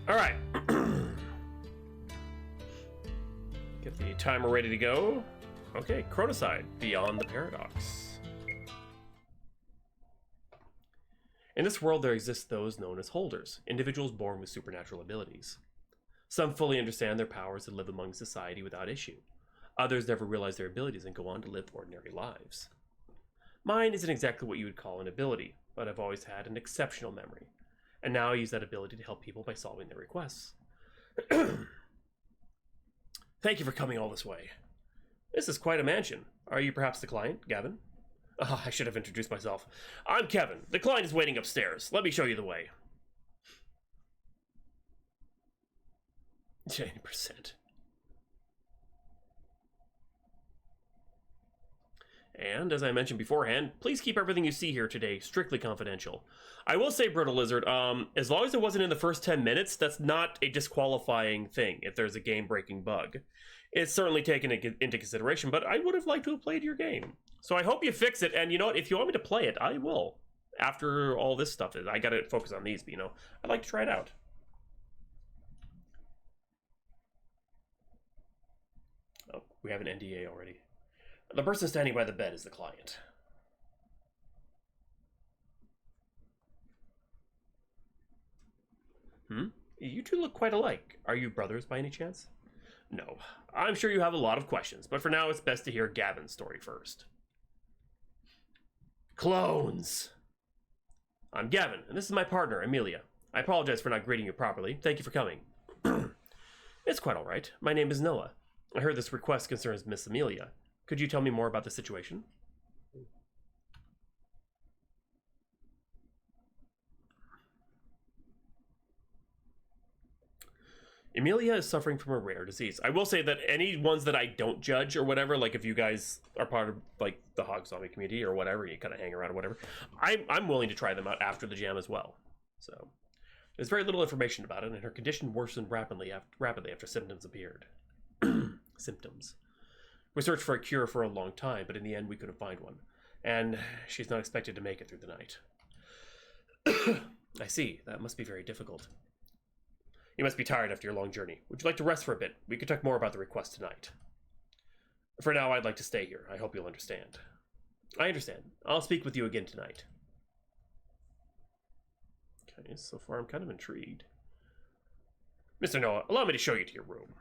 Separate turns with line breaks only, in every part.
Alright. Get the timer ready to go. Okay, Chronocide, Beyond the Paradox. In this world, there exist those known as holders, individuals born with supernatural abilities. Some fully understand their powers and live among society without issue. Others never realize their abilities and go on to live ordinary lives. Mine isn't exactly what you would call an ability, but I've always had an exceptional memory, and now I use that ability to help people by solving their requests. Thank you for coming all this way. This is quite a mansion. Are you perhaps the client, Gavin? Oh, I should have introduced myself. I'm Kevin. The client is waiting upstairs. Let me show you the way. 80%. And, as I mentioned beforehand, please keep everything you see here today strictly confidential. I will say, Brittle Lizard, as long as it wasn't in the first 10 minutes, that's not a disqualifying thing if there's a game-breaking bug. It's certainly taken into consideration, but I would have liked to have played your game. So I hope you fix it, and you know what, if you want me to play it, I will. After all this stuff, I gotta focus on these, but you know, I'd like to try it out. Oh, we have an NDA already. The person standing by the bed is the client. You two look quite alike. Are you brothers by any chance? No. I'm sure you have a lot of questions, but for now it's best to hear Gavin's story first. Clones! I'm Gavin, and this is my partner, Amelia. I apologize for not greeting you properly. Thank you for coming. It's quite alright. My name is Noah. I heard this request concerns Miss Amelia. Could you tell me more about the situation? Amelia is suffering from a rare disease. I will say that any ones that I don't judge or whatever, like if you guys are part of like the HawkZombie community or whatever, you kind of hang around or whatever, I'm willing to try them out after the jam as well. So there's very little information about it, and her condition worsened rapidly after symptoms appeared. Symptoms. We searched for a cure for a long time, but in the end we couldn't find one. And she's not expected to make it through the night. I see. That must be very difficult. You must be tired after your long journey. Would you like to rest for a bit? We could talk more about the request tonight. For now, I'd like to stay here. I hope you'll understand. I understand. I'll speak with you again tonight. Okay, so far I'm kind of intrigued. Mr. Noah, allow me to show you to your room.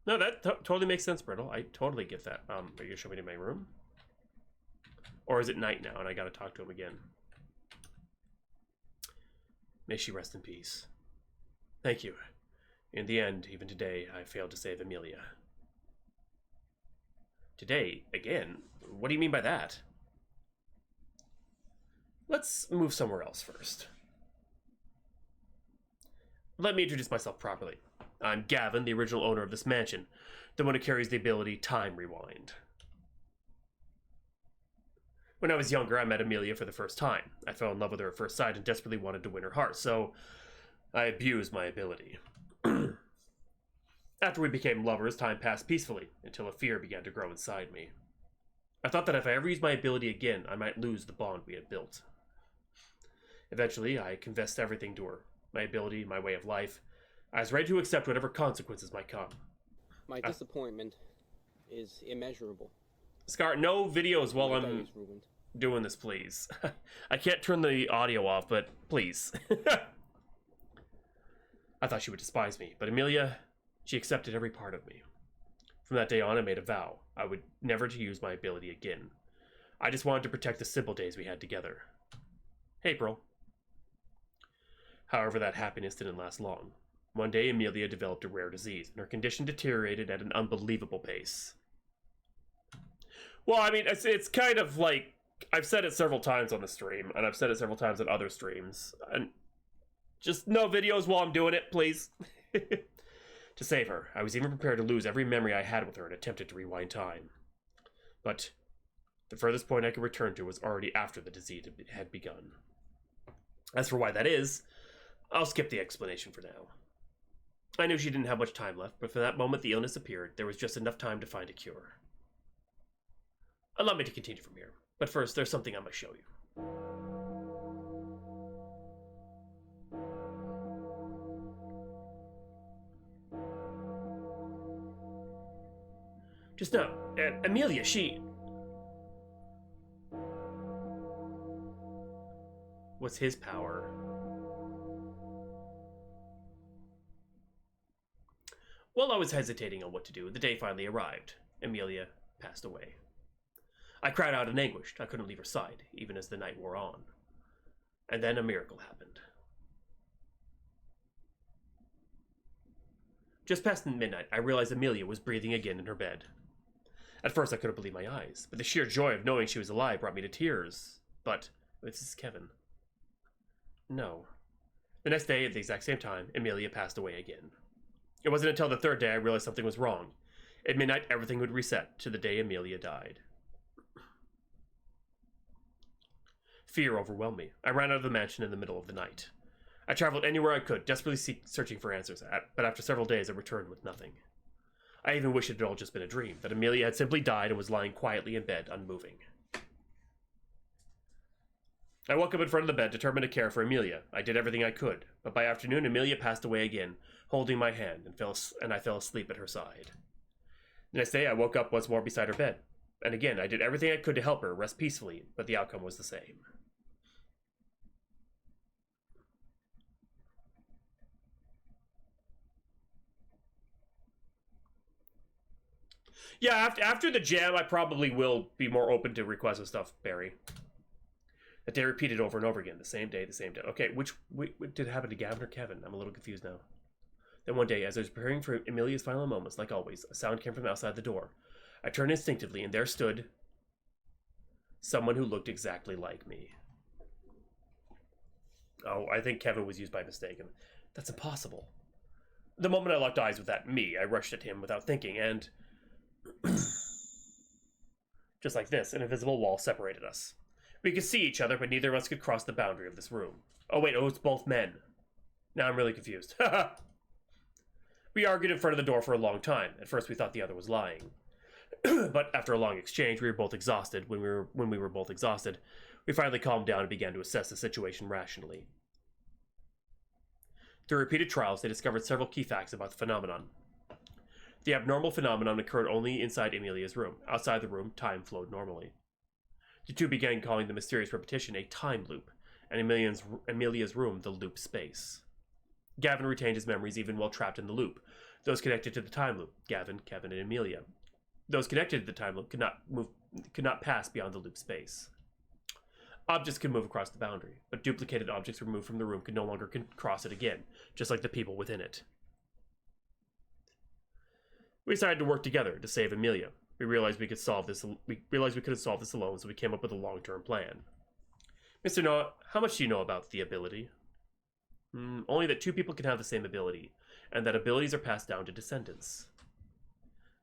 No, that totally makes sense, Brittle. I totally get that. Are you gonna show me to my room? Or is it night now and I gotta talk to him again? May she rest in peace. Thank you. In the end, even today, I failed to save Amelia. Today? Again? What do you mean by that? Let's move somewhere else first. Let me introduce myself properly. I'm Gavin, the original owner of this mansion, the one who carries the ability Time Rewind. When I was younger, I met Amelia for the first time. I fell in love with her at first sight and desperately wanted to win her heart, so I abused my ability. After we became lovers, time passed peacefully, until a fear began to grow inside me. I thought that if I ever used my ability again, I might lose the bond we had built. Eventually, I confessed everything to her. My ability, my way of life. I was ready to accept whatever consequences might come.
My disappointment is immeasurable.
Scar, no videos while I'm doing this, please. I can't turn the audio off, but please. I thought she would despise me, but Amelia, she accepted every part of me. From that day on, I made a vow. I would never to use my ability again. I just wanted to protect the simple days we had together. April. However, that happiness didn't last long. One day, Amelia developed a rare disease, and her condition deteriorated at an unbelievable pace. Well, I mean, it's kind of like, I've said it several times on the stream, and I've said it several times on other streams, and just no videos while I'm doing it, please. To save her, I was even prepared to lose every memory I had with her and attempted to rewind time. But the furthest point I could return to was already after the disease had begun. As for why that is, I'll skip the explanation for now. I knew she didn't have much time left, but from that moment the illness appeared, there was just enough time to find a cure. Allow me to continue from here, but first there's something I must show you. Just now, Amelia, she... What's his power? While I was hesitating on what to do, the day finally arrived. Amelia passed away. I cried out in anguish. I couldn't leave her side, even as the night wore on. And then a miracle happened. Just past midnight, I realized Amelia was breathing again in her bed. At first, I couldn't believe my eyes, but the sheer joy of knowing she was alive brought me to tears. But, this is Kevin. No. The next day, at the exact same time, Amelia passed away again. It wasn't until the third day I realized something was wrong. At midnight, everything would reset to the day Amelia died. Fear overwhelmed me. I ran out of the mansion in the middle of the night. I traveled anywhere I could, desperately searching for answers, but after several days I returned with nothing. I even wished it had all just been a dream, that Amelia had simply died and was lying quietly in bed, unmoving. I woke up in front of the bed, determined to care for Amelia. I did everything I could, but by afternoon Amelia passed away again, holding my hand, and I fell asleep at her side. The next day I woke up once more beside her bed, and again I did everything I could to help her rest peacefully, but the outcome was the same. Yeah, after the jam, I probably will be more open to requests of stuff, Barry. That day repeated over and over again, the same day, the same day. Okay, what did it happen to Gavin or Kevin? I'm a little confused now. Then one day, as I was preparing for Amelia's final moments, like always, a sound came from outside the door. I turned instinctively, and there stood someone who looked exactly like me. Oh, I think Kevin was used by mistake. That's impossible. The moment I locked eyes with that me, I rushed at him without thinking, and... just like this, an invisible wall separated us. We could see each other, but neither of us could cross the boundary of this room. Oh wait, it's both men. Now I'm really confused. We argued in front of the door for a long time. At first we thought the other was lying. But after a long exchange, we were both exhausted. When we were both exhausted, we finally calmed down and began to assess the situation rationally. Through repeated trials, they discovered several key facts about the phenomenon. The abnormal phenomenon occurred only inside Amelia's room. Outside the room, time flowed normally. The two began calling the mysterious repetition a time loop, and Amelia's room the loop space. Gavin retained his memories even while trapped in the loop. Those connected to the time loop, Gavin, Kevin, and Amelia. Those connected to the time loop could not pass beyond the loop space. Objects could move across the boundary, but duplicated objects removed from the room could no longer cross it again, just like the people within it. We decided to work together to save Amelia. We realized we could solve this. We realized we couldn't solve this alone, so we came up with a long-term plan. Mr. Noah, how much do you know about the ability? Only that two people can have the same ability, and that abilities are passed down to descendants.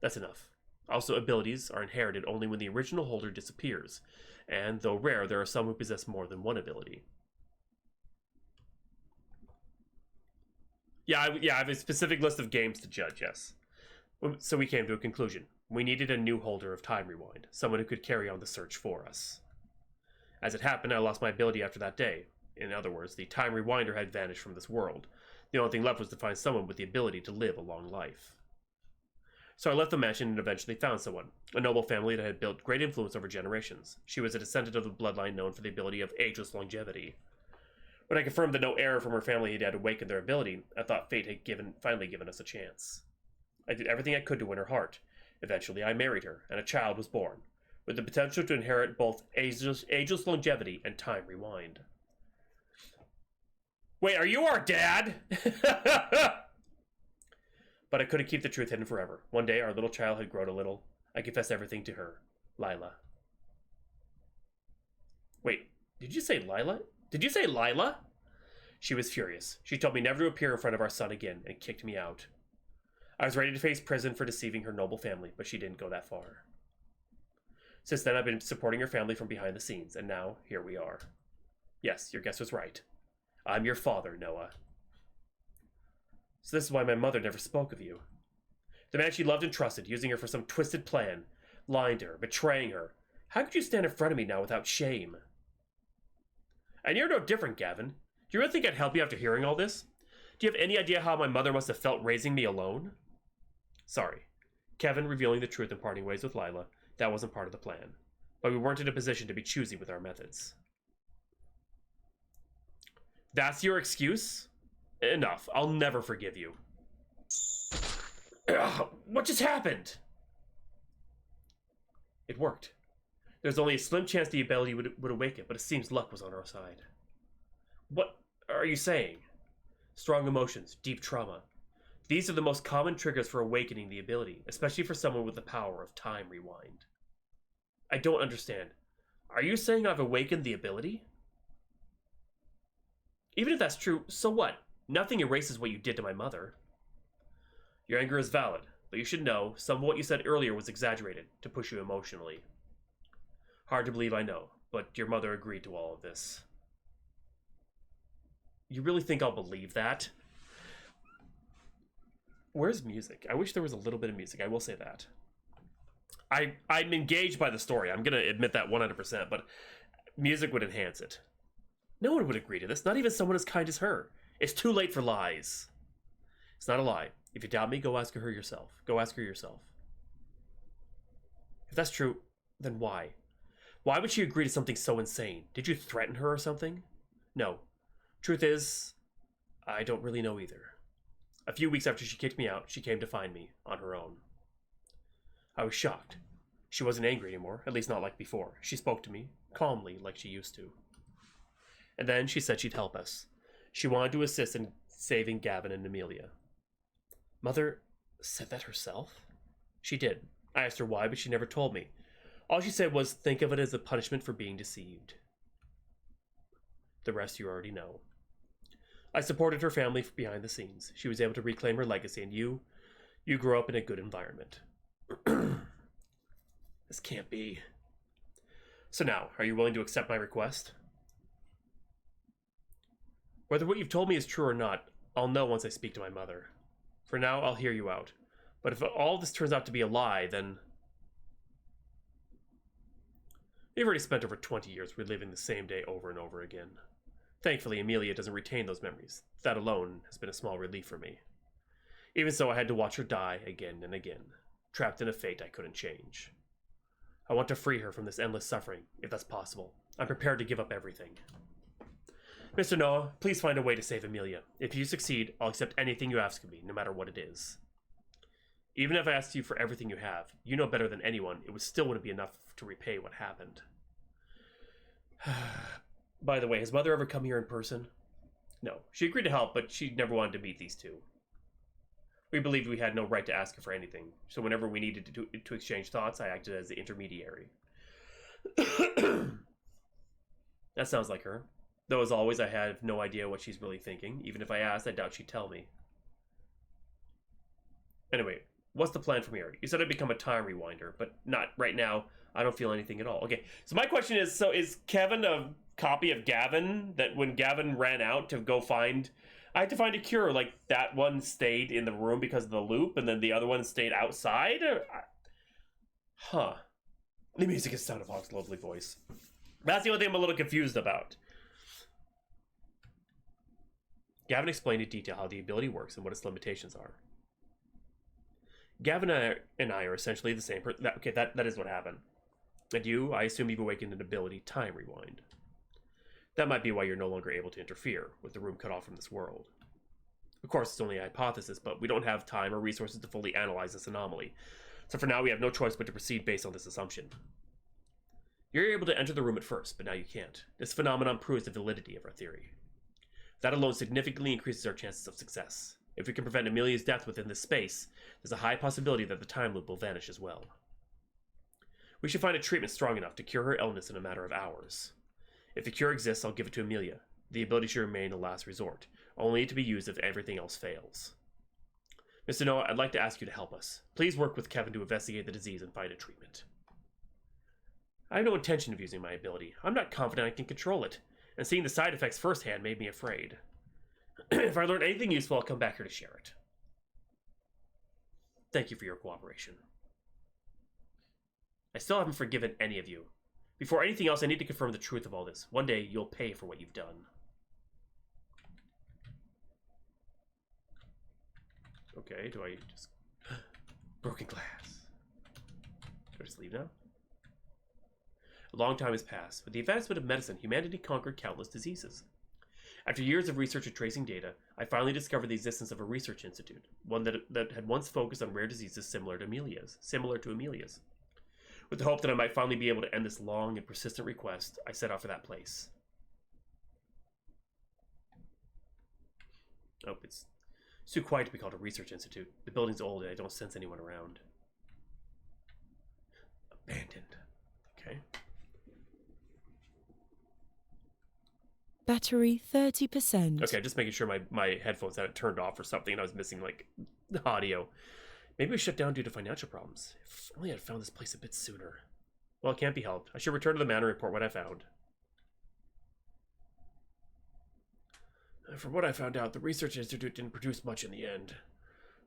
That's enough. Also, abilities are inherited only when the original holder disappears, and though rare, there are some who possess more than one ability. Yeah, I have a specific list of games to judge, yes. So we came to a conclusion. We needed a new holder of Time Rewind, someone who could carry on the search for us. As it happened, I lost my ability after that day. In other words, the Time Rewinder had vanished from this world. The only thing left was to find someone with the ability to live a long life. So I left the mansion and eventually found someone, a noble family that had built great influence over generations. She was a descendant of the bloodline known for the ability of ageless longevity. When I confirmed that no heir from her family had awakened their ability, I thought fate had finally given us a chance. I did everything I could to win her heart. Eventually, I married her, and a child was born, with the potential to inherit both ageless longevity and Time Rewind. Wait, are you our dad? But I couldn't keep the truth hidden forever. One day, our little child had grown a little. I confessed everything to her, Lila. Wait, did you say Lila? Did you say Lila? She was furious. She told me never to appear in front of our son again and kicked me out. I was ready to face prison for deceiving her noble family, but she didn't go that far. Since then, I've been supporting her family from behind the scenes, and now, here we are. Yes, your guess was right. I'm your father, Noah. So this is why my mother never spoke of you. The man she loved and trusted, using her for some twisted plan, lying to her, betraying her. How could you stand in front of me now without shame? And you're no different, Gavin. Do you really think I'd help you after hearing all this? Do you have any idea how my mother must have felt raising me alone? Sorry. Kevin revealing the truth and parting ways with Lila. That wasn't part of the plan. But we weren't in a position to be choosy with our methods. That's your excuse? Enough. I'll never forgive you. Ugh, what just happened? It worked. There's only a slim chance the ability would awaken, but it seems luck was on our side. What are you saying? Strong emotions, deep trauma. These are the most common triggers for awakening the ability, especially for someone with the power of time rewind. I don't understand. Are you saying I've awakened the ability? Even if that's true, so what? Nothing erases what you did to my mother. Your anger is valid, but you should know some of what you said earlier was exaggerated to push you emotionally. Hard to believe, I know, but your mother agreed to all of this. You really think I'll believe that? Where's music? I wish there was a little bit of music, I will say that. I'm engaged by the story, I'm gonna admit that 100%, but music would enhance it. No one would agree to this, not even someone as kind as her. It's too late for lies. It's not a lie. If you doubt me, go ask her yourself. Go ask her yourself. If that's true, then why? Why would she agree to something so insane? Did you threaten her or something? No. Truth is, I don't really know either. A few weeks after she kicked me out, she came to find me, on her own. I was shocked. She wasn't angry anymore, at least not like before. She spoke to me, calmly, like she used to. And then she said she'd help us. She wanted to assist in saving Gavin and Amelia. Mother said that herself? She did. I asked her why, but she never told me. All she said was, think of it as a punishment for being deceived. The rest you already know. I supported her family behind the scenes. She was able to reclaim her legacy, and you grew up in a good environment. This can't be. So now, are you willing to accept my request? Whether what you've told me is true or not, I'll know once I speak to my mother. For now, I'll hear you out. But if all this turns out to be a lie, then... We've already spent over 20 years reliving the same day over and over again. Thankfully, Amelia doesn't retain those memories. That alone has been a small relief for me. Even so, I had to watch her die again and again, trapped in a fate I couldn't change. I want to free her from this endless suffering, if that's possible. I'm prepared to give up everything. Mr. Noah, please find a way to save Amelia. If you succeed, I'll accept anything you ask of me, no matter what it is. Even if I asked you for everything you have, you know better than anyone, it still wouldn't be enough to repay what happened. By the way, has Mother ever come here in person? No. She agreed to help, but she never wanted to meet these two. We believed we had no right to ask her for anything, so whenever we needed to exchange thoughts, I acted as the intermediary. That sounds like her. Though, as always, I have no idea what she's really thinking. Even if I asked, I doubt she'd tell me. Anyway, what's the plan from here? You said I'd become a time rewinder, but not right now. I don't feel anything at all. Okay, so my question is, so is Kevin a copy of Gavin, that when Gavin ran out to go find... I had to find a cure, like that one stayed in the room because of the loop, and then the other one stayed outside? Huh. The music is sound of Hawk's lovely voice. That's the only thing I'm a little confused about. Gavin explained in detail how the ability works and what its limitations are. Gavin and I are essentially the same person. Okay, that is what happened. And you, I assume you've awakened an ability, Time Rewind. That might be why you're no longer able to interfere, with the room cut off from this world. Of course, it's only a hypothesis, but we don't have time or resources to fully analyze this anomaly. So for now, we have no choice but to proceed based on this assumption. You're able to enter the room at first, but now you can't. This phenomenon proves the validity of our theory. That alone significantly increases our chances of success. If we can prevent Amelia's death within this space, there's a high possibility that the time loop will vanish as well. We should find a treatment strong enough to cure her illness in a matter of hours. If the cure exists, I'll give it to Amelia. The ability should remain a last resort, only to be used if everything else fails. Mr. Noah, I'd like to ask you to help us. Please work with Kevin to investigate the disease and find a treatment. I have no intention of using my ability. I'm not confident I can control it, and seeing the side effects firsthand made me afraid. If I learn anything useful, I'll come back here to share it. Thank you for your cooperation. I still haven't forgiven any of you. Before anything else, I need to confirm the truth of all this. One day, you'll pay for what you've done. Okay, do I just... Broken glass. Do I just leave now? A long time has passed. With the advancement of medicine, humanity conquered countless diseases. After years of research and tracing data, I finally discovered the existence of a research institute, one that had once focused on rare diseases similar to Amelia's. With the hope that I might finally be able to end this long and persistent request, I set out for that place. Oh, it's too quiet to be called a research institute. The building's old and I don't sense anyone around. Abandoned. Okay.
Battery 30%.
Okay, just making sure my headphones had it turned off or something and I was missing, like, the audio. Maybe we shut down due to financial problems. If only I'd found this place a bit sooner. Well, it can't be helped. I should return to the manor and report what I found. From what I found out, the Research Institute didn't produce much in the end.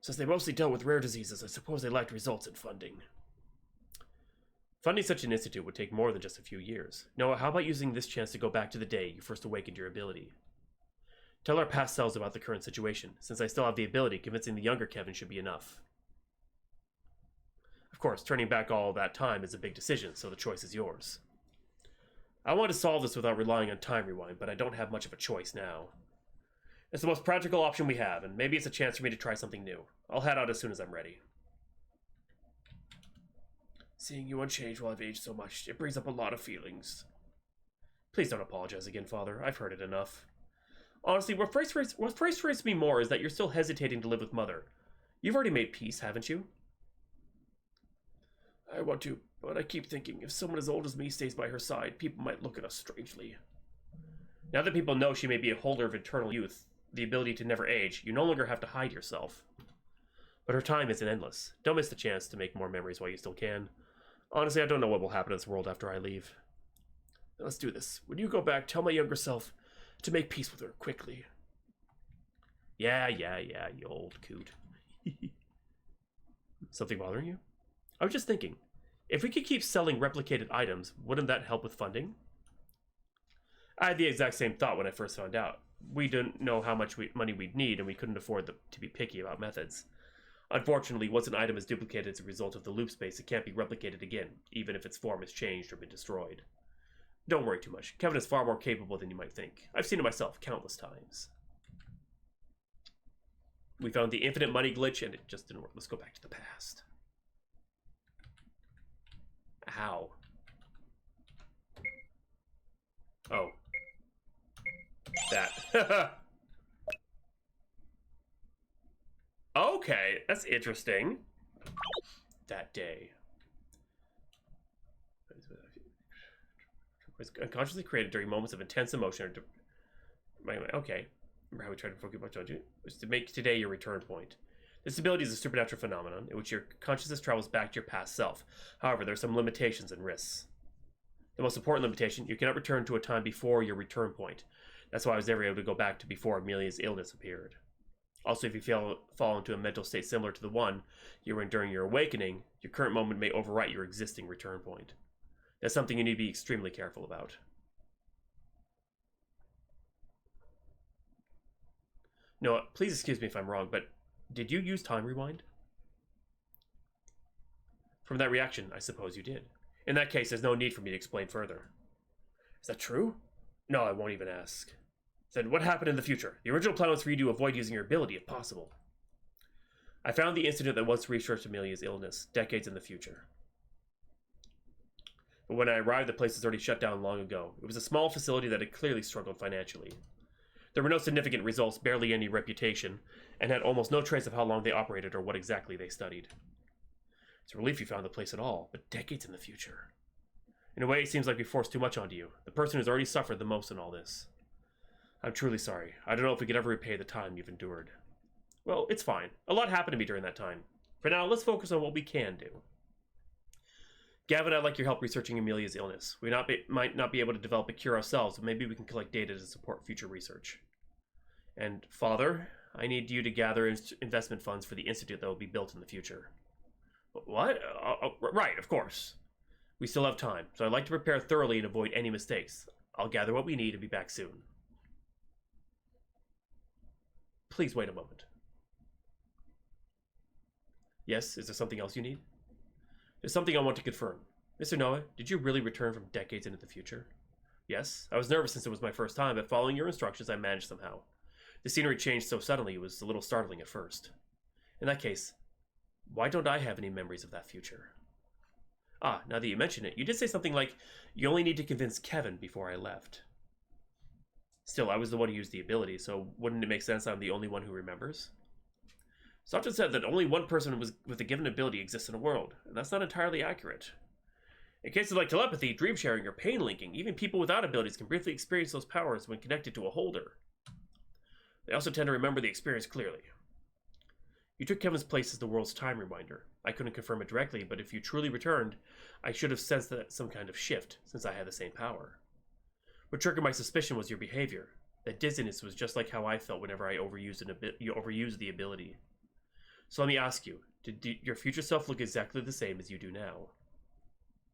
Since they mostly dealt with rare diseases, I suppose they lacked results in funding. Funding such an institute would take more than just a few years. Noah, how about using this chance to go back to the day you first awakened your ability? Tell our past selves about the current situation. Since I still have the ability, convincing the younger Kevin should be enough. Of course, turning back all that time is a big decision, so the choice is yours. I want to solve this without relying on time rewind, but I don't have much of a choice now. It's the most practical option we have, and maybe it's a chance for me to try something new. I'll head out as soon as I'm ready. Seeing you unchanged while I've aged so much, it brings up a lot of feelings. Please don't apologize again, Father. I've heard it enough. Honestly, what frustrates me more is that you're still hesitating to live with Mother. You've already made peace, haven't you? I want to, but I keep thinking if someone as old as me stays by her side, people might look at us strangely. Now that people know she may be a holder of eternal youth, the ability to never age, you no longer have to hide yourself. But her time isn't endless. Don't miss the chance to make more memories while you still can. Honestly, I don't know what will happen to this world after I leave. Let's do this. When you go back, tell my younger self to make peace with her quickly. Yeah, you old coot. Something bothering you? I was just thinking, if we could keep selling replicated items, wouldn't that help with funding? I had the exact same thought when I first found out. We didn't know how much money we'd need, and we couldn't afford to be picky about methods. Unfortunately, once an item is duplicated as a result of the loop space, it can't be replicated again, even if its form has changed or been destroyed. Don't worry too much. Kevin is far more capable than you might think. I've seen it myself countless times. We found the infinite money glitch, and it just didn't work. Let's go back to the past. Ow. Oh. That. Okay, that's interesting. That day. Was unconsciously created during moments of intense emotion. Okay. Remember how we tried to focus on it? Was to make today your return point. This ability is a supernatural phenomenon in which your consciousness travels back to your past self. However, there are some limitations and risks. The most important limitation, you cannot return to a time before your return point. That's why I was never able to go back to before Amelia's illness appeared. Also, if you fall into a mental state similar to the one you were in during your awakening, your current moment may overwrite your existing return point. That's something you need to be extremely careful about. No, please excuse me if I'm wrong, but did you use time rewind? From that reaction, I suppose you did. In that case, there's no need for me to explain further. Is that true? No, I won't even ask. Then what happened in the future? The original plan was for you to avoid using your ability if possible. I found the incident that once researched Amelia's illness, decades in the future. But when I arrived, the place was already shut down long ago. It was a small facility that had clearly struggled financially. There were no significant results, barely any reputation, and had almost no trace of how long they operated or what exactly they studied. It's a relief you found the place at all, but decades in the future. In a way, it seems like we forced too much onto you, the person who's already suffered the most in all this. I'm truly sorry. I don't know if we could ever repay the time you've endured. Well, it's fine. A lot happened to me during that time. For now, let's focus on what we can do. Gavin, I'd like your help researching Amelia's illness. We might not be able to develop a cure ourselves, but maybe we can collect data to support future research. And Father, I need you to gather investment funds for the institute that will be built in the future. What? Right, of course. We still have time, so I'd like to prepare thoroughly and avoid any mistakes. I'll gather what we need and be back soon. Please wait a moment. Yes, is there something else you need? There's something I want to confirm. Mr. Noah, did you really return from decades into the future? Yes, I was nervous since it was my first time, but following your instructions, I managed somehow. The scenery changed so suddenly, it was a little startling at first. In that case, why don't I have any memories of that future? Ah, now that you mention it, you did say something like, you only need to convince Kevin before I left. Still, I was the one who used the ability, so wouldn't it make sense I'm the only one who remembers? Sachin said that only one person with a given ability exists in a world, and that's not entirely accurate. In cases like telepathy, dream sharing, or pain linking, even people without abilities can briefly experience those powers when connected to a holder. They also tend to remember the experience clearly. You took Kevin's place as the world's time rewinder. I couldn't confirm it directly, but if you truly returned, I should have sensed that some kind of shift, since I had the same power. What triggered my suspicion was your behavior. That dizziness was just like how I felt whenever I overused the ability. So let me ask you, did your future self look exactly the same as you do now?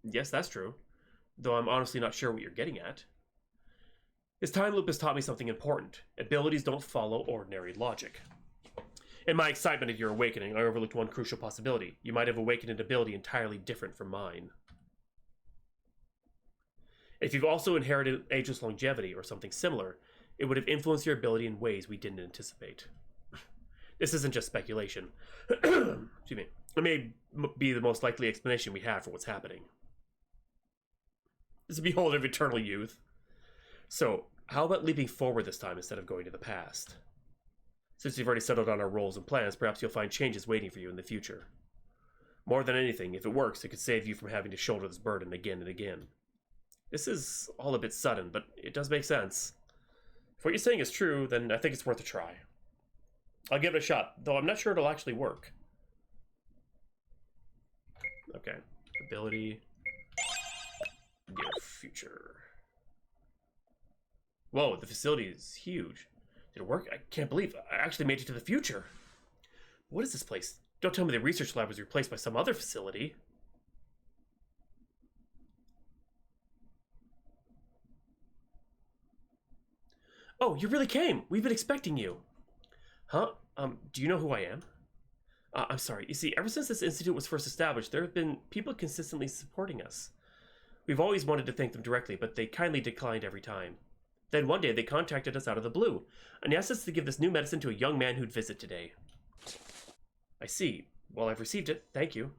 Yes, that's true, though I'm honestly not sure what you're getting at. This time loop has taught me something important. Abilities don't follow ordinary logic. In my excitement at your awakening, I overlooked one crucial possibility. You might have awakened an ability entirely different from mine. If you've also inherited ageless longevity or something similar, it would have influenced your ability in ways we didn't anticipate. This isn't just speculation. Excuse me. It may be the most likely explanation we have for what's happening. This is a behold of eternal youth. So, how about leaping forward this time instead of going to the past? Since you've already settled on our roles and plans, perhaps you'll find changes waiting for you in the future. More than anything, if it works, it could save you from having to shoulder this burden again and again. This is all a bit sudden, but it does make sense. If what you're saying is true, then I think it's worth a try. I'll give it a shot, though I'm not sure it'll actually work. Okay. Ability. Near future. Whoa, the facility is huge. Did it work? I can't believe I actually made it to the future. What is this place? Don't tell me the research lab was replaced by some other facility. Oh, you really came. We've been expecting you. Huh? Do you know who I am? I'm sorry. You see, ever since this institute was first established, there have been people consistently supporting us. We've always wanted to thank them directly, but they kindly declined every time. Then one day they contacted us out of the blue and asked us to give this new medicine to a young man who'd visit today. I see. Well, I've received it. Thank you.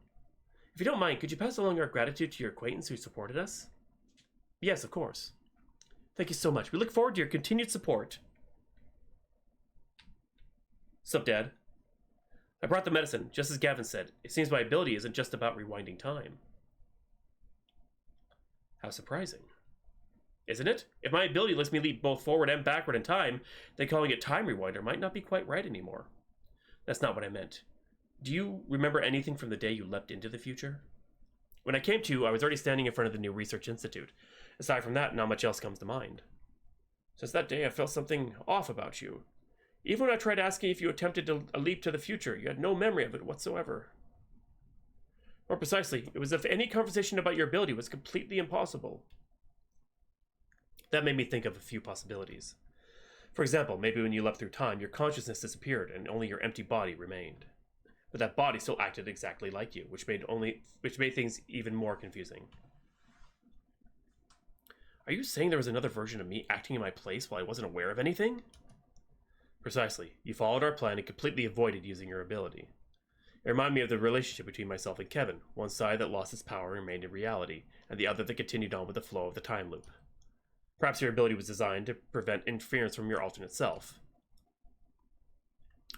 If you don't mind, could you pass along our gratitude to your acquaintance who supported us? Yes, of course. Thank you so much. We look forward to your continued support. Sup, Dad? I brought the medicine, just as Gavin said. It seems my ability isn't just about rewinding time. How surprising. Isn't it? If my ability lets me leap both forward and backward in time, then calling it Time Rewinder might not be quite right anymore. That's not what I meant. Do you remember anything from the day you leapt into the future? When I came to, I was already standing in front of the new research institute. Aside from that, not much else comes to mind. Since that day, I felt something off about you. Even when I tried asking if you attempted a leap to the future, you had no memory of it whatsoever. More precisely, it was as if any conversation about your ability was completely impossible. That made me think of a few possibilities. For example, maybe when you leapt through time, your consciousness disappeared and only your empty body remained. But that body still acted exactly like you, which made things even more confusing. Are you saying there was another version of me acting in my place while I wasn't aware of anything? Precisely. You followed our plan and completely avoided using your ability. It reminded me of the relationship between myself and Kevin, one side that lost its power and remained in reality, and the other that continued on with the flow of the time loop. Perhaps your ability was designed to prevent interference from your alternate self.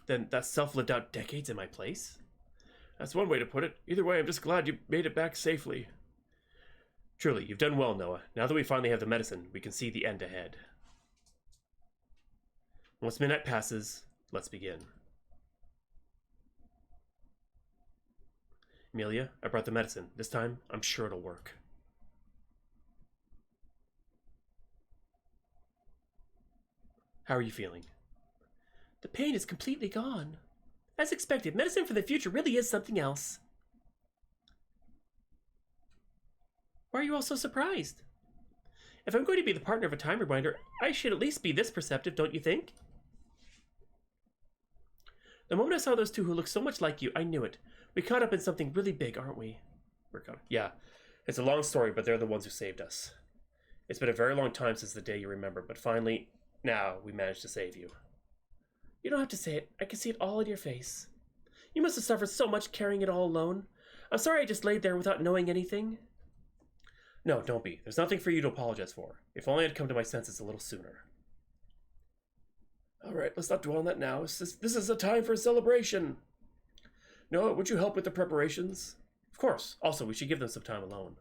Then that self lived out decades in my place? That's one way to put it. Either way, I'm just glad you made it back safely. Truly, you've done well, Noah. Now that we finally have the medicine, we can see the end ahead. Once midnight passes, let's begin. Amelia, I brought the medicine. This time, I'm sure it'll work. How are you feeling? The pain is completely gone. As expected, medicine for the future really is something else. Why are you all so surprised? If I'm going to be the partner of a time rewinder, I should at least be this perceptive, don't you think? The moment I saw those two who look so much like you, I knew it. We caught up in something really big, aren't we? We're caught up. Yeah. It's a long story, but they're the ones who saved us. It's been a very long time since the day you remember, but finally, now we managed to save you. You don't have to say it. I can see it all in your face. You must have suffered so much carrying it all alone. I'm sorry I just laid there without knowing anything. No, don't be. There's nothing for you to apologize for. If only I'd come to my senses a little sooner. Alright, let's not dwell on that now. This is a time for a celebration. Noah, would you help with the preparations? Of course. Also, we should give them some time alone.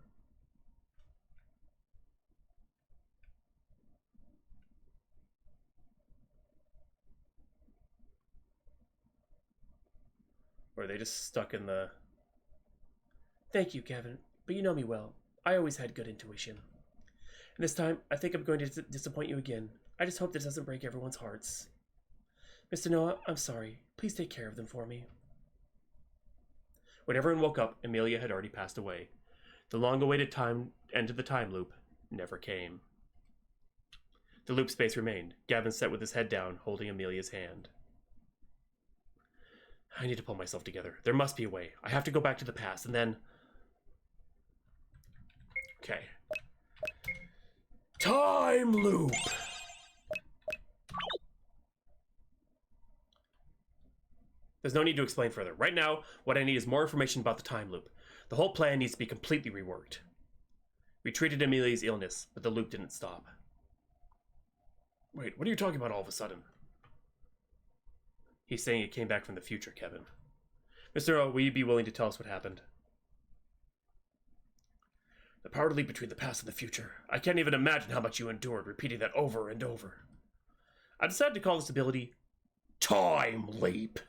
Or are they just stuck in the... Thank you, Kevin. But you know me well. I always had good intuition. And this time, I think I'm going to disappoint you again. I just hope this doesn't break everyone's hearts. Mr. Noah, I'm sorry. Please take care of them for me. When everyone woke up, Amelia had already passed away. The long-awaited end of the time loop never came. The loop space remained. Gavin sat with his head down, holding Amelia's hand. I need to pull myself together. There must be a way. I have to go back to the past, and then... Okay. Time loop! There's no need to explain further. Right now, what I need is more information about the time loop. The whole plan needs to be completely reworked. We treated Amelia's illness, but the loop didn't stop. Wait, what are you talking about all of a sudden? He's saying it came back from the future, Kevin. Mr. O, will you be willing to tell us what happened? The power to leap between the past and the future. I can't even imagine how much you endured, repeating that over and over. I decided to call this ability Time Leap.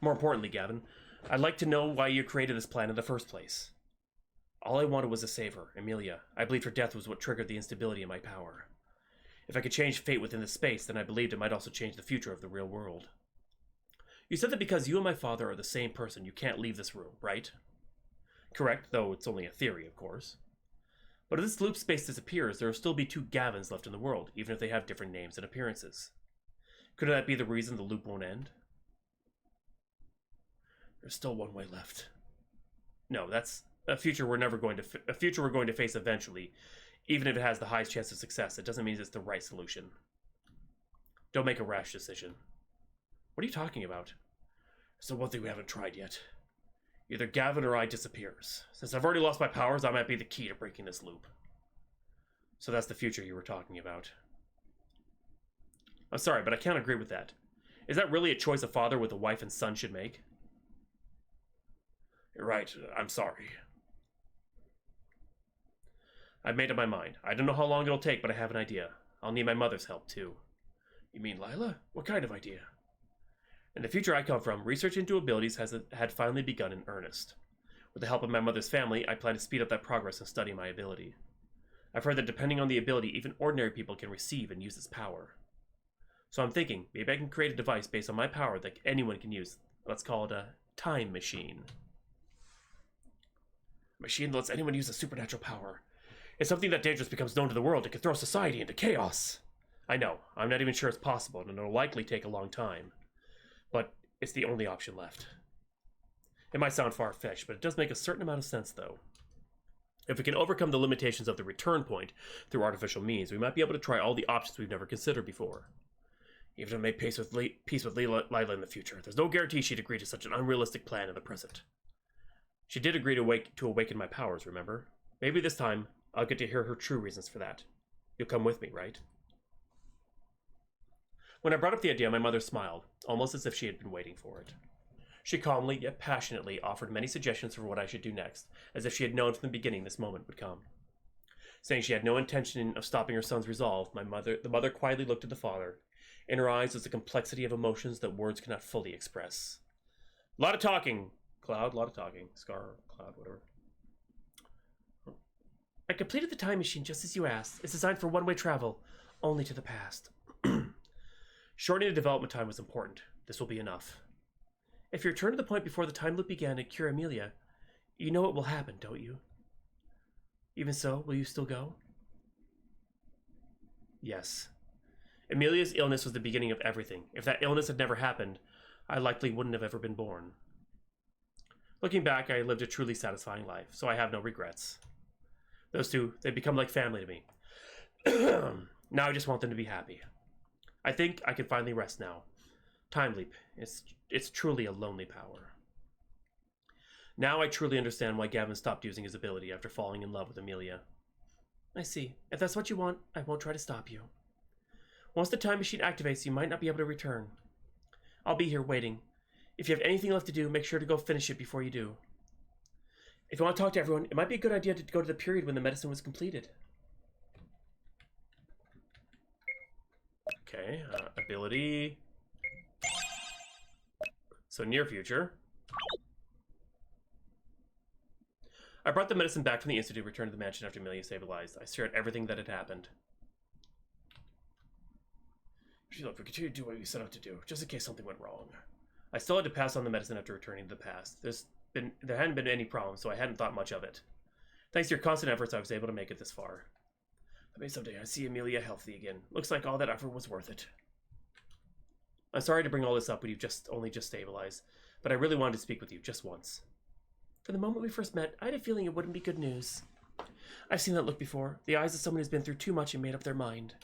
More importantly, Gavin, I'd like to know why you created this plan in the first place. All I wanted was to save her, Amelia. I believed her death was what triggered the instability in my power. If I could change fate within this space, then I believed it might also change the future of the real world. You said that because you and my father are the same person, you can't leave this room, right? Correct, though it's only a theory, of course. But if this loop space disappears, there will still be two Gavins left in the world, even if they have different names and appearances. Could that be the reason the loop won't end? There's still one way left. No, that's a future we're going to face eventually. Even if it has the highest chance of success, it doesn't mean it's the right solution. Don't make a rash decision. What are you talking about? It's the one thing we haven't tried yet. Either Gavin or I disappears. Since I've already lost my powers, I might be the key to breaking this loop. So that's the future you were talking about. I'm sorry, but I can't agree with that. Is that really a choice a father with a wife and son should make? You're right, I'm sorry. I've made up my mind. I don't know how long it'll take, but I have an idea. I'll need my mother's help, too. You mean Lila? What kind of idea? In the future I come from, research into abilities had finally begun in earnest. With the help of my mother's family, I plan to speed up that progress and study my ability. I've heard that depending on the ability, even ordinary people can receive and use its power. So I'm thinking, maybe I can create a device based on my power that anyone can use. Let's call it a time machine. A machine that lets anyone use a supernatural power. If something that dangerous becomes known to the world, it could throw society into chaos. I know, I'm not even sure it's possible, and it'll likely take a long time. But it's the only option left. It might sound far-fetched, but it does make a certain amount of sense, though. If we can overcome the limitations of the return point through artificial means, we might be able to try all the options we've never considered before. Even if I made peace with Lila in the future, there's no guarantee she'd agree to such an unrealistic plan in the present. She did agree to awaken my powers, remember? Maybe this time, I'll get to hear her true reasons for that. You'll come with me, right? When I brought up the idea, my mother smiled, almost as if she had been waiting for it. She calmly, yet passionately, offered many suggestions for what I should do next, as if she had known from the beginning this moment would come. Saying she had no intention of stopping her son's resolve, the mother quietly looked at the father. In her eyes was a complexity of emotions that words cannot fully express. A lot of talking, Cloud, a lot of talking. Scar, Cloud, whatever. I completed the time machine just as you asked. It's designed for one-way travel, only to the past. Shortening the development time was important. This will be enough. If you return to the point before the time loop began and cure Amelia, you know what will happen, don't you? Even so, will you still go? Yes. Amelia's illness was the beginning of everything. If that illness had never happened, I likely wouldn't have ever been born. Looking back, I lived a truly satisfying life, so I have no regrets. Those two, they become like family to me. Now I just want them to be happy. I think I can finally rest now. Time leap. It's truly a lonely power. Now I truly understand why Gavin stopped using his ability after falling in love with Amelia. I see. If that's what you want, I won't try to stop you. Once the time machine activates, you might not be able to return. I'll be here waiting. If you have anything left to do, make sure to go finish it before you do. If you want to talk to everyone, it might be a good idea to go to the period when the medicine was completed. Okay, ability. So near future. I brought the medicine back from the institute, returned to the mansion after Amelia stabilized. I shared everything that had happened. Look, we continue to do what we set out to do, just in case something went wrong. I still had to pass on the medicine after returning to the past. There hadn't been any problems, so I hadn't thought much of it. Thanks to your constant efforts, I was able to make it this far. Maybe someday I see Amelia healthy again. Looks like all that effort was worth it. I'm sorry to bring all this up when you've only just stabilized, but I really wanted to speak with you just once. From the moment we first met, I had a feeling it wouldn't be good news. I've seen that look before, the eyes of someone who's been through too much and made up their mind.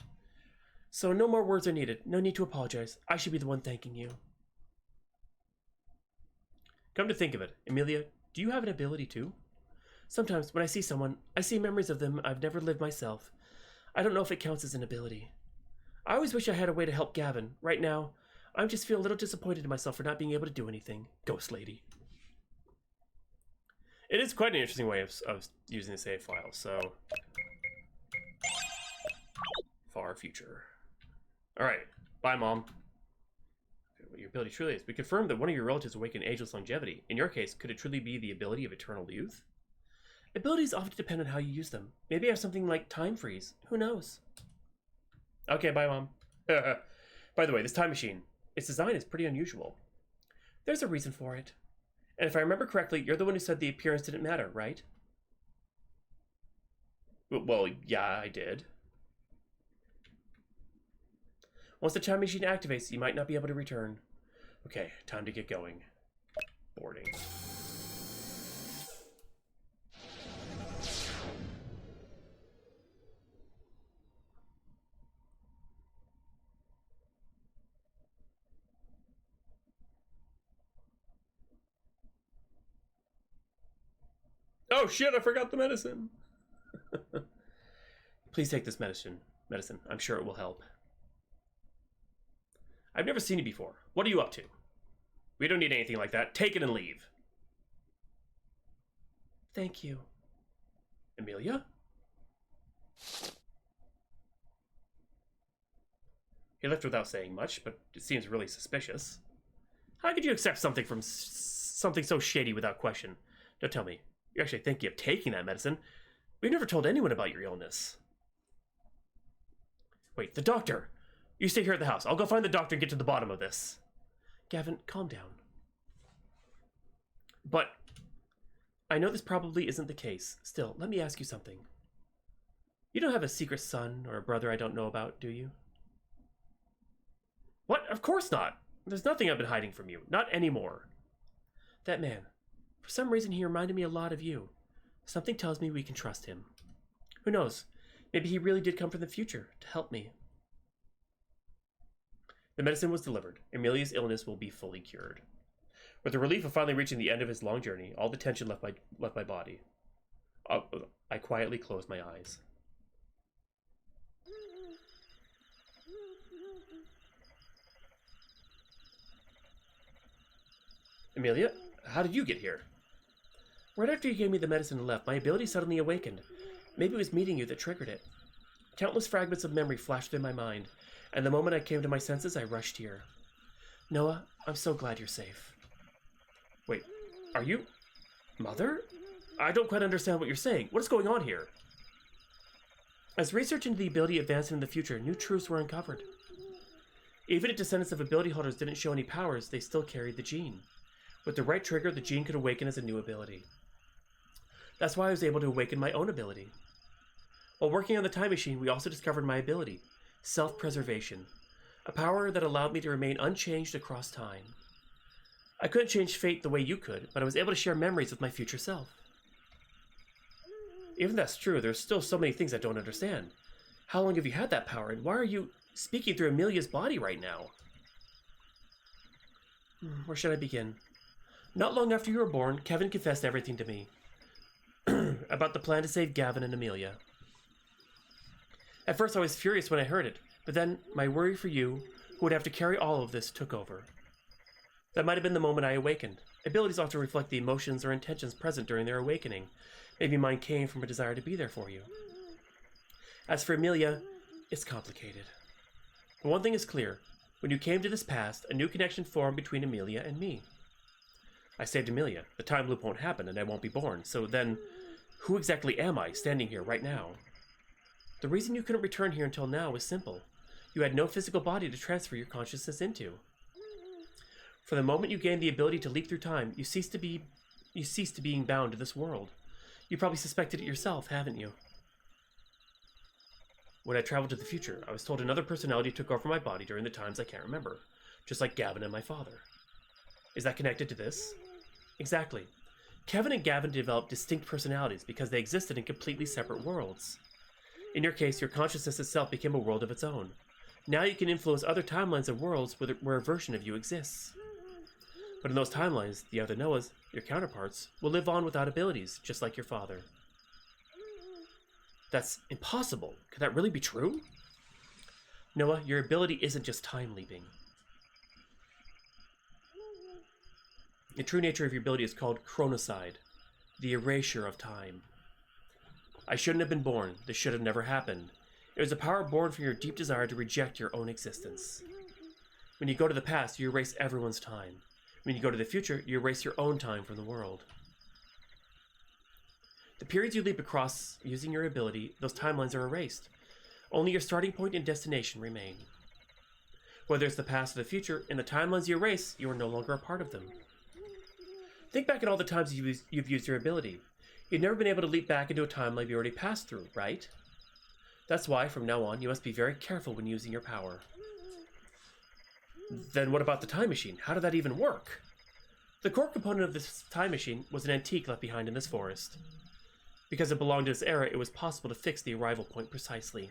So no more words are needed. No need to apologize. I should be the one thanking you. Come to think of it, Amelia, do you have an ability too? Sometimes when I see someone, I see memories of them I've never lived myself. I don't know if it counts as an ability. I always wish I had a way to help Gavin. Right now, I just feel a little disappointed in myself for not being able to do anything. Ghost Lady. It is quite an interesting way of using the save file, so... Far future. Alright, bye Mom. What your ability truly is. We confirmed that one of your relatives awakened ageless longevity. In your case, could it truly be the ability of eternal youth? Abilities often depend on how you use them. Maybe I have something like time freeze. Who knows? Okay, bye Mom. By the way, this time machine, its design is pretty unusual. There's a reason for it. And if I remember correctly, you're the one who said the appearance didn't matter, right? Well, yeah, I did. Once the time machine activates, you might not be able to return. Okay, time to get going. Boarding. Oh shit, I forgot the medicine. Please take this medicine. I'm sure it will help. I've never seen you before. What are you up to? We don't need anything like that. Take it and leave. Thank you. Amelia? He left without saying much, but it seems really suspicious. How could you accept something from something so shady without question? Don't tell me. You're actually thinking of taking that medicine. We've never told anyone about your illness. Wait, the doctor! You stay here at the house. I'll go find the doctor and get to the bottom of this. Gavin, calm down. But I know this probably isn't the case. Still, let me ask you something. You don't have a secret son or a brother I don't know about, do you? What? Of course not. There's nothing I've been hiding from you. Not anymore. That man. For some reason, he reminded me a lot of you. Something tells me we can trust him. Who knows? Maybe he really did come from the future to help me. The medicine was delivered. Amelia's illness will be fully cured. With the relief of finally reaching the end of his long journey, all the tension left my body. I quietly closed my eyes. Amelia, how did you get here? Right after you gave me the medicine and left, my ability suddenly awakened. Maybe it was meeting you that triggered it. Countless fragments of memory flashed through my mind, and the moment I came to my senses, I rushed here. Noah, I'm so glad you're safe. Wait, are you... Mother? I don't quite understand what you're saying. What is going on here? As research into the ability advanced in the future, new truths were uncovered. Even if descendants of ability holders didn't show any powers, they still carried the gene. With the right trigger, the gene could awaken as a new ability. That's why I was able to awaken my own ability. While working on the time machine, we also discovered my ability, self-preservation, a power that allowed me to remain unchanged across time. I couldn't change fate the way you could, but I was able to share memories with my future self. Even if that's true, there's still so many things I don't understand. How long have you had that power, and why are you speaking through Amelia's body right now? Where should I begin? Not long after you were born, Kevin confessed everything to me. About the plan to save Gavin and Amelia. At first I was furious when I heard it, but then my worry for you, who would have to carry all of this, took over. That might have been the moment I awakened. Abilities often reflect the emotions or intentions present during their awakening. Maybe mine came from a desire to be there for you. As for Amelia, it's complicated. But one thing is clear. When you came to this past, a new connection formed between Amelia and me. I saved Amelia. The time loop won't happen and I won't be born. So then, who exactly am I standing here right now? The reason you couldn't return here until now is simple. You had no physical body to transfer your consciousness into. For the moment you gained the ability to leap through time, you ceased to being bound to this world. You probably suspected it yourself, haven't you? When I traveled to the future, I was told another personality took over my body during the times I can't remember, just like Gavin and my father. Is that connected to this? Exactly. Kevin and Gavin developed distinct personalities because they existed in completely separate worlds. In your case, your consciousness itself became a world of its own. Now you can influence other timelines of worlds where a version of you exists. But in those timelines, the other Noahs, your counterparts, will live on without abilities, just like your father. That's impossible. Could that really be true? Noah, your ability isn't just time leaping. The true nature of your ability is called Chronocide, the erasure of time. I shouldn't have been born. This should have never happened. It was a power born from your deep desire to reject your own existence. When you go to the past, you erase everyone's time. When you go to the future, you erase your own time from the world. The periods you leap across using your ability, those timelines are erased. Only your starting point and destination remain. Whether it's the past or the future, in the timelines you erase, you are no longer a part of them. Think back at all the times you've used your ability. You've never been able to leap back into a timeline you already passed through, right? That's why, from now on, you must be very careful when using your power. Then what about the time machine? How did that even work? The core component of this time machine was an antique left behind in this forest. Because it belonged to this era, it was possible to fix the arrival point precisely.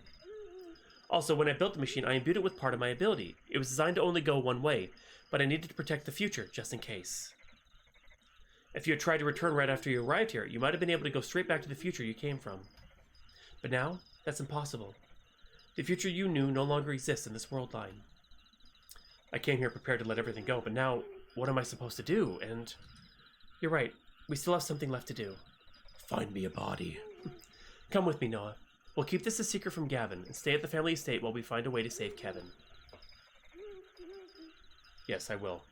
Also, when I built the machine, I imbued it with part of my ability. It was designed to only go one way, but I needed to protect the future, just in case. If you had tried to return right after you arrived here, you might have been able to go straight back to the future you came from. But now, that's impossible. The future you knew no longer exists in this world line. I came here prepared to let everything go, but now, what am I supposed to do? And you're right, we still have something left to do. Find me a body. Come with me, Noah. We'll keep this a secret from Gavin and stay at the family estate while we find a way to save Kevin. Yes, I will.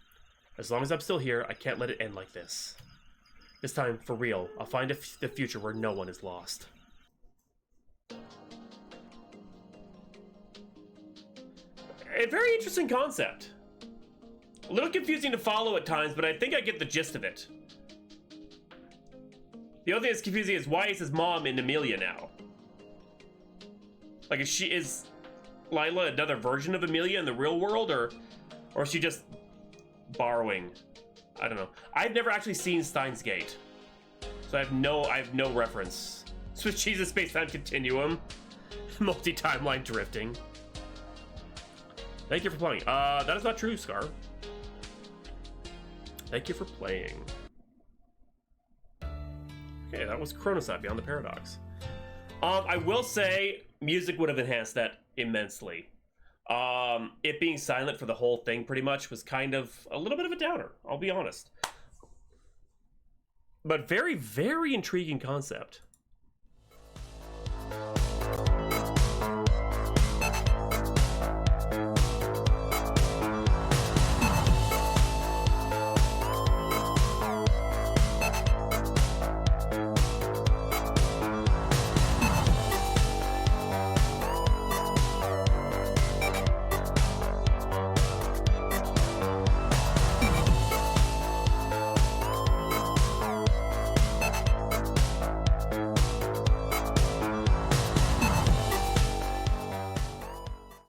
As long as I'm still here, I can't let it end like this. This time, for real, I'll find the future where no one is lost. A very interesting concept. A little confusing to follow at times, but I think I get the gist of it. The only thing that's confusing is why is his mom in Amelia now? Like, is Lila another version of Amelia in the real world, or is she just borrowing? I don't know. I've never actually seen Steins Gate, so I have no reference. Swiss cheese space-time continuum, multi-timeline drifting. Thank you for playing. That is not true, Scar. Thank you for playing. Okay, that was Chronocide Beyond the Paradox. I will say, music would have enhanced that immensely. It being silent for the whole thing pretty much was kind of a little bit of a downer, I'll be honest. But very, very intriguing concept.